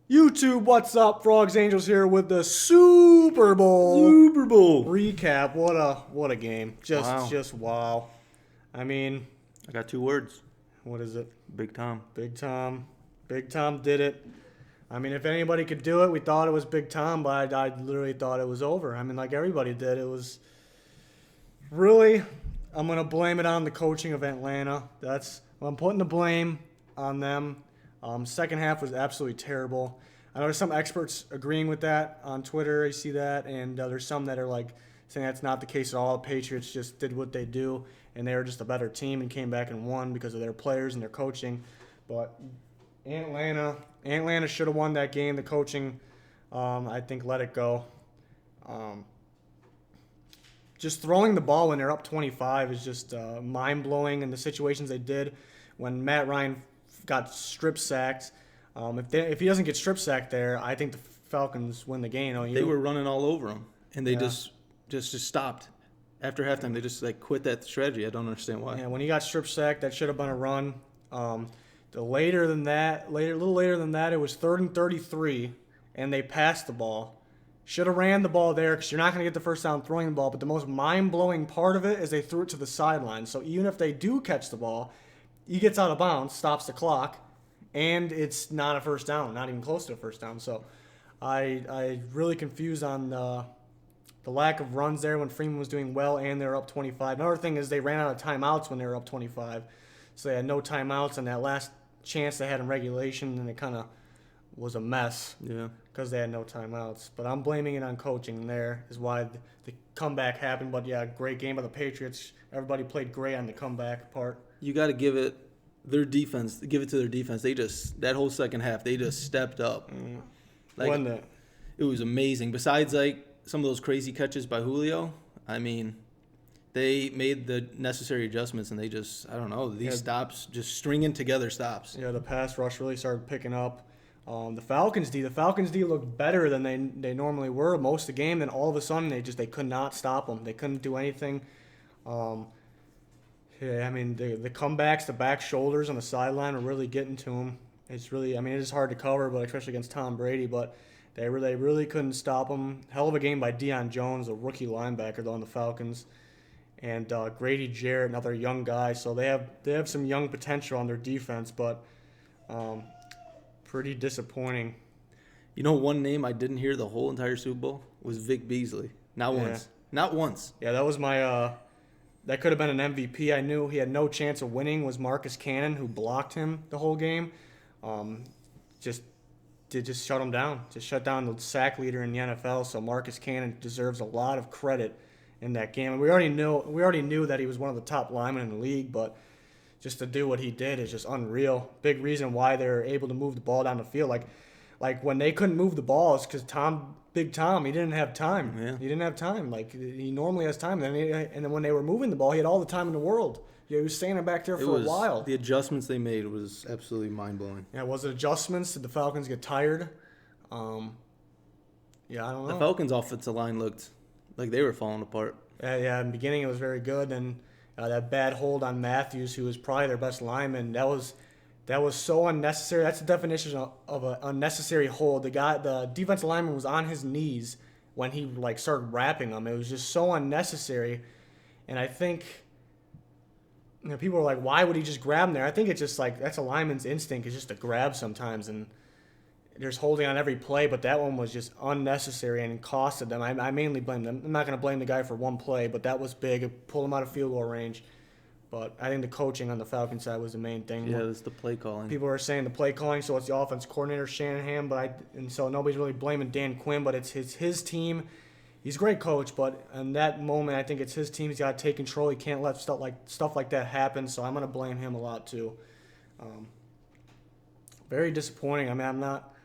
YouTube, what's up? Frogs Angels here with the Super Bowl recap. What a game. Just wow. I mean, I got 2 words. what is it? Big Tom. Big Tom. Big Tom did it. I mean, if anybody could do it, we thought it was Big Tom, but I literally thought it was over. I mean, like everybody did. It was really, I'm going to blame it on the coaching of Atlanta. I'm putting the blame on them. Second half was absolutely terrible. I know there's some experts agreeing with that on Twitter. I see that, and there's some that are like saying that's not the case at all. The Patriots just did what they do, and they were just a better team and came back and won because of their players and their coaching. But Atlanta should have won that game. The coaching, I think, let it go. Just throwing the ball when they're up 25 is just mind-blowing, and the situations they did when Matt Ryan got strip sacked. If he doesn't get strip sacked there, I think the Falcons win the game. They were running all over him, and they just stopped. After halftime, they just quit that strategy. I don't understand why. Yeah, when he got strip sacked, that should have been a run. A little later than that, it was 3rd and 33, and they passed the ball. Should have ran the ball there because you're not going to get the first down throwing the ball. But the most mind-blowing part of it is they threw it to the sideline. So even if they do catch the ball, he gets out of bounds, stops the clock, and it's not a first down, not even close to a first down. So I really confused on the lack of runs there when Freeman was doing well and they were up 25. Another thing is they ran out of timeouts when they were up 25. So they had no timeouts, and that last chance they had in regulation, and it kind of was a mess. Yeah. Because they had no timeouts. But I'm blaming it on coaching there is why the comeback happened. But, yeah, great game by the Patriots. Everybody played great on the comeback part. You got to give it to their defense. That whole second half, they just stepped up. It was amazing. Besides, some of those crazy catches by Julio, I mean, they made the necessary adjustments, and these stops, just stringing together stops. Yeah, the pass rush really started picking up. The Falcons D looked better than they normally were most of the game. Then all of a sudden they could not stop them. They couldn't do anything. The comebacks, the back shoulders on the sideline are really getting to them. It's really, it is hard to cover, but especially against Tom Brady. But they really couldn't stop them. Hell of a game by Deion Jones, a rookie linebacker though on the Falcons, and Grady Jarrett, another young guy. So they have some young potential on their defense, but. Pretty disappointing. You know, one name I didn't hear the whole entire Super Bowl was Vic Beasley. Not once. Yeah, that was my that could have been an MVP. I knew he had no chance of winning was Marcus Cannon, who blocked him the whole game. Just shut him down. Just shut down the sack leader in the NFL. So Marcus Cannon deserves a lot of credit in that game. And we already knew that he was one of the top linemen in the league, but just to do what he did is just unreal. Big reason why they're able to move the ball down the field. Like when they couldn't move the ball, it's because Big Tom, he didn't have time. Yeah. He didn't have time. Like he normally has time. And then when they were moving the ball, he had all the time in the world. He was standing back there for a while. The adjustments they made was absolutely mind-blowing. Yeah, was it adjustments? Did the Falcons get tired? I don't know. The Falcons' offensive line looked like they were falling apart. Yeah, in the beginning it was very good, and that bad hold on Matthews, who was probably their best lineman, that was so unnecessary. That's the definition of an unnecessary hold. The defensive lineman was on his knees when he started wrapping him. It was just so unnecessary, and I think people are like, why would he just grab him there? I think it's just that's a lineman's instinct, is just to grab sometimes, and there's holding on every play, but that one was just unnecessary and costed them. I mainly blame them. I'm not going to blame the guy for one play, but that was big. It pulled him out of field goal range. But I think the coaching on the Falcons side was the main thing. Yeah, it's the play calling. People are saying the play calling, so it's the offense coordinator, Shanahan, and so nobody's really blaming Dan Quinn, but it's his team. He's a great coach, but in that moment, I think it's his team. He's got to take control. He can't let stuff like that happen, so I'm going to blame him a lot too. Very disappointing. I'm not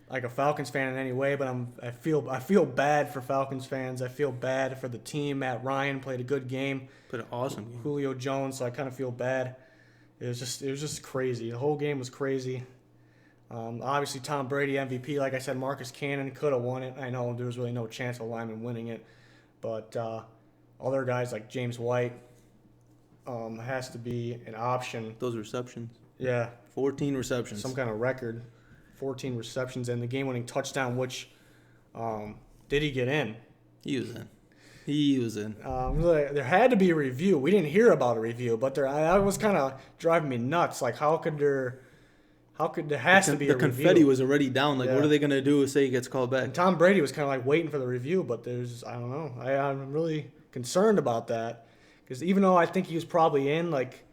like a Falcons fan in any way, but I feel bad for Falcons fans. I feel bad for the team. Matt Ryan played a good game. Played an awesome game. Julio Jones, so I kind of feel bad. It was just crazy. The whole game was crazy. Obviously, Tom Brady MVP. Like I said, Marcus Cannon could have won it. I know there was really no chance of Lyman winning it, but other guys like James White has to be an option. Those receptions. Yeah. 14 receptions. Some kind of record. 14 receptions, and the game-winning touchdown, which did he get in? He was in. He was in. There had to be a review. We didn't hear about a review, but that was kind of driving me nuts. Like, there has to be a review. The confetti was already down. Like, Yeah. what are they going to do if say he gets called back? And Tom Brady was kind of like waiting for the review, but I don't know. I'm really concerned about that because even though I think he was probably in, like,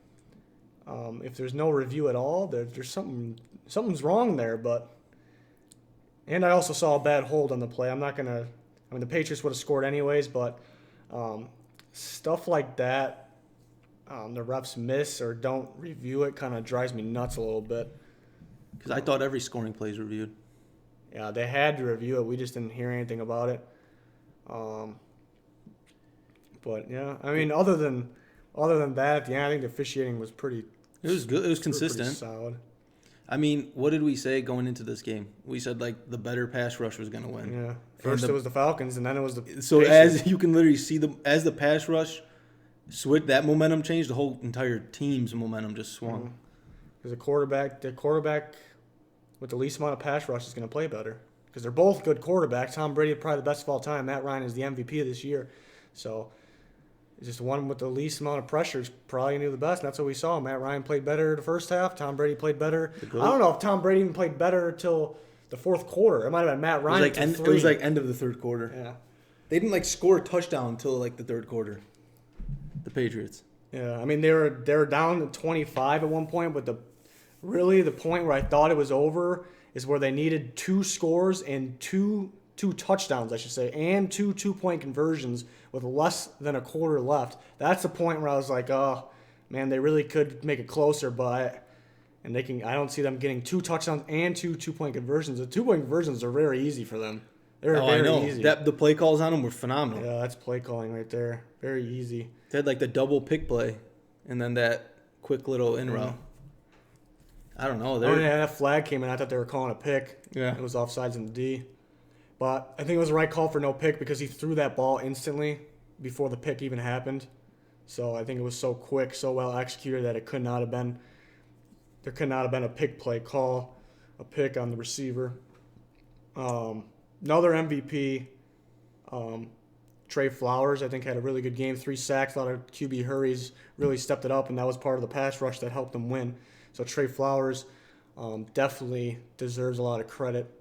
if there's no review at all, there's something's wrong there. And I also saw a bad hold on the play. The Patriots would have scored anyways, but stuff like that, the refs miss or don't review it kind of drives me nuts a little bit. Because I thought every scoring play is reviewed. Yeah, they had to review it. We just didn't hear anything about it. But yeah, I mean, other than that, yeah, I think the officiating was pretty. It was good. It was consistent. Pretty solid. I mean, what did we say going into this game? We said like the better pass rush was going to win. Yeah. First it was the Falcons, and then it was the. So Patriots. as you can literally see as the pass rush switched, that momentum changed. The whole entire team's momentum just swung. Because the quarterback with the least amount of pass rush is going to play better. Because they're both good quarterbacks. Tom Brady is probably the best of all time. Matt Ryan is the MVP of this year. So it's just one with the least amount of pressure is probably going to do the best. And that's what we saw. Matt Ryan played better the first half. Tom Brady played better. I don't know if Tom Brady even played better until the fourth quarter. It might have been Matt Ryan. It was like end of the third quarter. Yeah. They didn't score a touchdown until the third quarter. The Patriots. Yeah, I mean they were down to 25 at one point, but the point where I thought it was over is where they needed 2 scores and two touchdowns, I should say, and 2 2-point conversions with less than a quarter left. That's the point where I was like, oh man, they really could make it closer, I don't see them getting 2 touchdowns and 2 2-point conversions. The 2-point conversions are very easy for them. They're very easy. The play calls on them were phenomenal. Yeah, that's play calling right there. Very easy. They had the double pick play, and then that quick little in route. I don't know. That flag came in. I thought they were calling a pick. Yeah. It was offsides in the D. But I think it was the right call for no pick because he threw that ball instantly before the pick even happened. So I think it was so quick, so well executed that there could not have been a pick play call, a pick on the receiver. Another MVP, Trey Flowers, I think had a really good game. 3 sacks, a lot of QB hurries, really stepped it up, and that was part of the pass rush that helped them win. So Trey Flowers definitely deserves a lot of credit.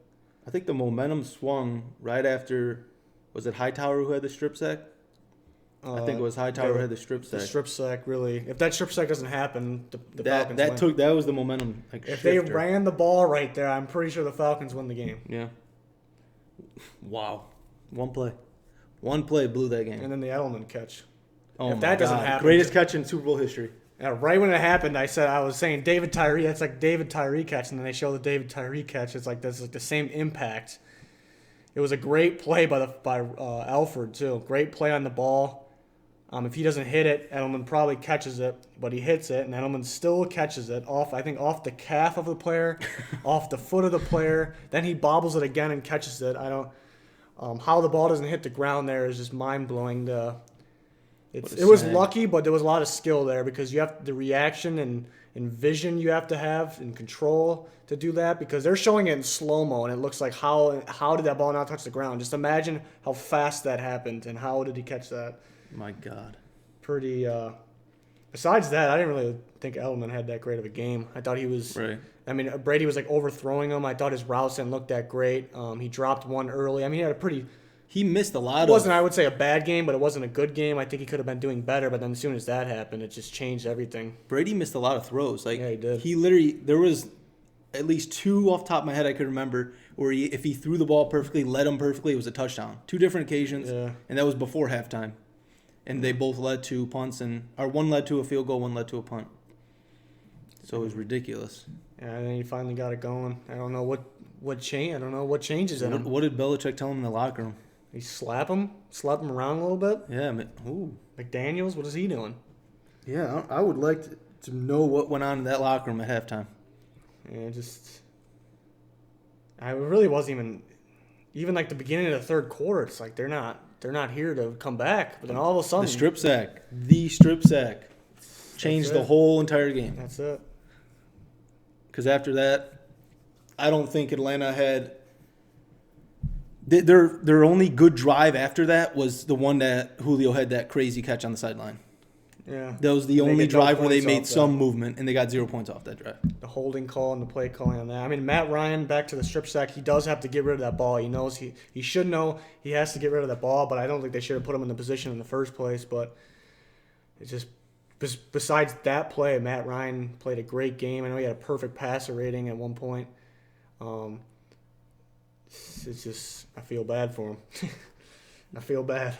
I think the momentum swung right after, was it Hightower who had the strip sack? I think it was Hightower who had the strip sack. The strip sack, really. If that strip sack doesn't happen, the Falcons win. That was the momentum. If they ran the ball right there, I'm pretty sure the Falcons win the game. Yeah. Wow. One play blew that game. And then the Edelman catch. Oh, if that doesn't happen, greatest catch in Super Bowl history. Yeah, right when it happened, I was saying David Tyree. It's like David Tyree catch, and then they show the David Tyree catch. It's like the same impact. It was a great play by Alford too. Great play on the ball. If he doesn't hit it, Edelman probably catches it, but he hits it, and Edelman still catches it off the calf of the player, off the foot of the player. Then he bobbles it again and catches it. I don't. How the ball doesn't hit the ground there is just mind blowing. It was lucky, but there was a lot of skill there because you have the reaction and vision you have to have and control to do that because they're showing it in slow-mo and it looks like how did that ball not touch the ground? Just imagine how fast that happened and how did he catch that? My God. Pretty. Besides that, I didn't really think Edelman had that great of a game. I thought he was. Right. I mean, Brady was overthrowing him. I thought his routes didn't look that great. He dropped one early. I mean, he had a pretty. He missed a lot. It wasn't, I would say, a bad game, but it wasn't a good game. I think he could have been doing better, but then as soon as that happened, it just changed everything. Brady missed a lot of throws. Yeah, he did. He literally, there was at least 2 off the top of my head I could remember where if he threw the ball perfectly, led him perfectly, it was a touchdown. 2 different occasions, and that was before halftime. And they both led to punts, or one led to a field goal, one led to a punt. So it was ridiculous. Yeah, and then he finally got it going. I don't know what change. I don't know what changes in him. What did Belichick tell him in the locker room? He slap him around a little bit. Yeah, ooh. McDaniels, what is he doing? Yeah, I would like to know what went on in that locker room at halftime. Yeah, I really wasn't even like the beginning of the third quarter. It's like they're not here to come back. But then all of a sudden, the strip sack changed the whole entire game. That's it. Because after that, I don't think Atlanta had. Their only good drive after that was the one that Julio had that crazy catch on the sideline. Yeah. That was the only drive where they made some that. movement, and they got 0 points off that drive. The holding call and the play calling on that. I mean, Matt Ryan, back to the strip sack, he does have to get rid of that ball. He knows he should know he has to get rid of that ball, but I don't think they should have put him in the position in the first place. But it's just, besides that play, Matt Ryan played a great game. I know he had a perfect passer rating at one point. It's just, I feel bad for him. I feel bad.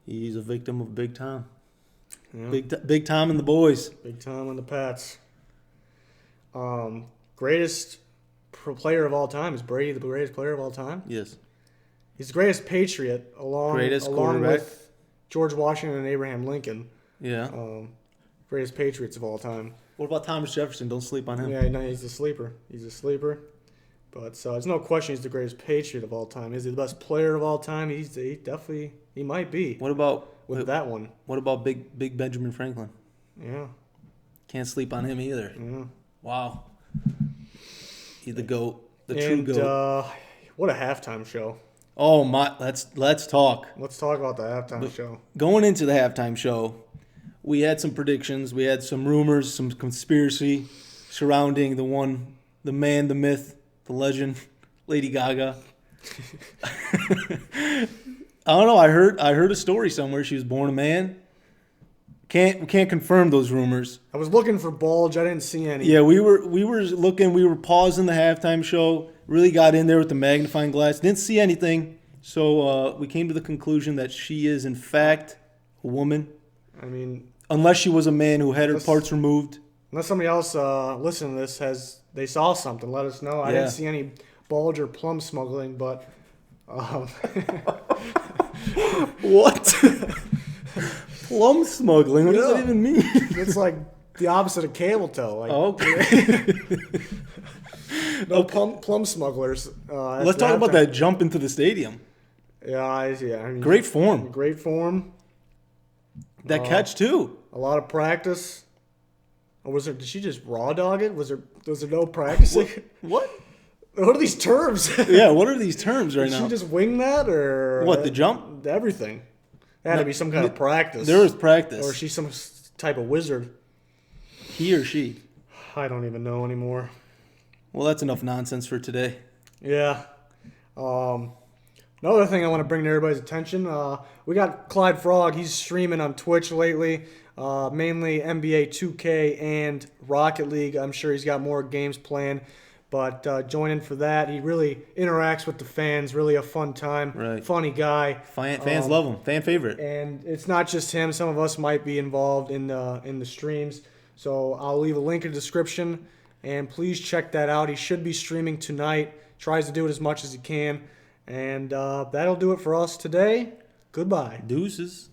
He's a victim of Big Tom. Yeah. Big Tom and the boys. Big Tom and the Pats. Greatest player of all time. Is Brady the greatest player of all time? Yes. He's the greatest Patriot along with George Washington and Abraham Lincoln. Yeah. Greatest Patriots of all time. What about Thomas Jefferson? Don't sleep on him. Yeah, no, he's a sleeper. But there's no question he's the greatest Patriot of all time. Is he the best player of all time? He definitely might be. What about that one? What about Big Benjamin Franklin? Yeah. Can't sleep on him either. Yeah. Wow. He's the GOAT. True GOAT. What a halftime show. Oh my! Let's talk. Let's talk about the halftime show. Going into the halftime show, we had some predictions. We had some rumors, some conspiracy surrounding the man, the myth, the legend, Lady Gaga. I don't know. I heard a story somewhere. She was born a man. We can't confirm those rumors. I was looking for bulge. I didn't see any. Yeah, we were looking. We were pausing the halftime show. Really got in there with the magnifying glass. Didn't see anything. So we came to the conclusion that she is in fact a woman. I mean, unless she was a man who had her parts removed. Unless somebody else listening to this they saw something, let us know. I didn't see any bulge or plum smuggling, but what? Plum smuggling? What does that even mean? It's like the opposite of camel toe. Like, okay. No plum smugglers. Let's talk about that jump into the stadium. Yeah, I mean, great form. Great form. That catch too. A lot of practice. Or did she just raw dog it? Was there no practicing? What? What are these terms? Yeah, what are these terms right now? Did she just wing that or what? The jump? Everything. There had to be some kind of practice. There was practice. Or is she some type of wizard? He or she? I don't even know anymore. Well, that's enough nonsense for today. Yeah. Another thing I want to bring to everybody's attention, we got Clyde Frog. He's streaming on Twitch lately, mainly NBA 2K and Rocket League. I'm sure he's got more games planned, but join in for that. He really interacts with the fans, really a fun time. Right. Funny guy. Fans love him. Fan favorite. And it's not just him. Some of us might be involved in the streams. So I'll leave a link in the description, and please check that out. He should be streaming tonight. Tries to do it as much as he can. And that'll do it for us today. Goodbye. Deuces.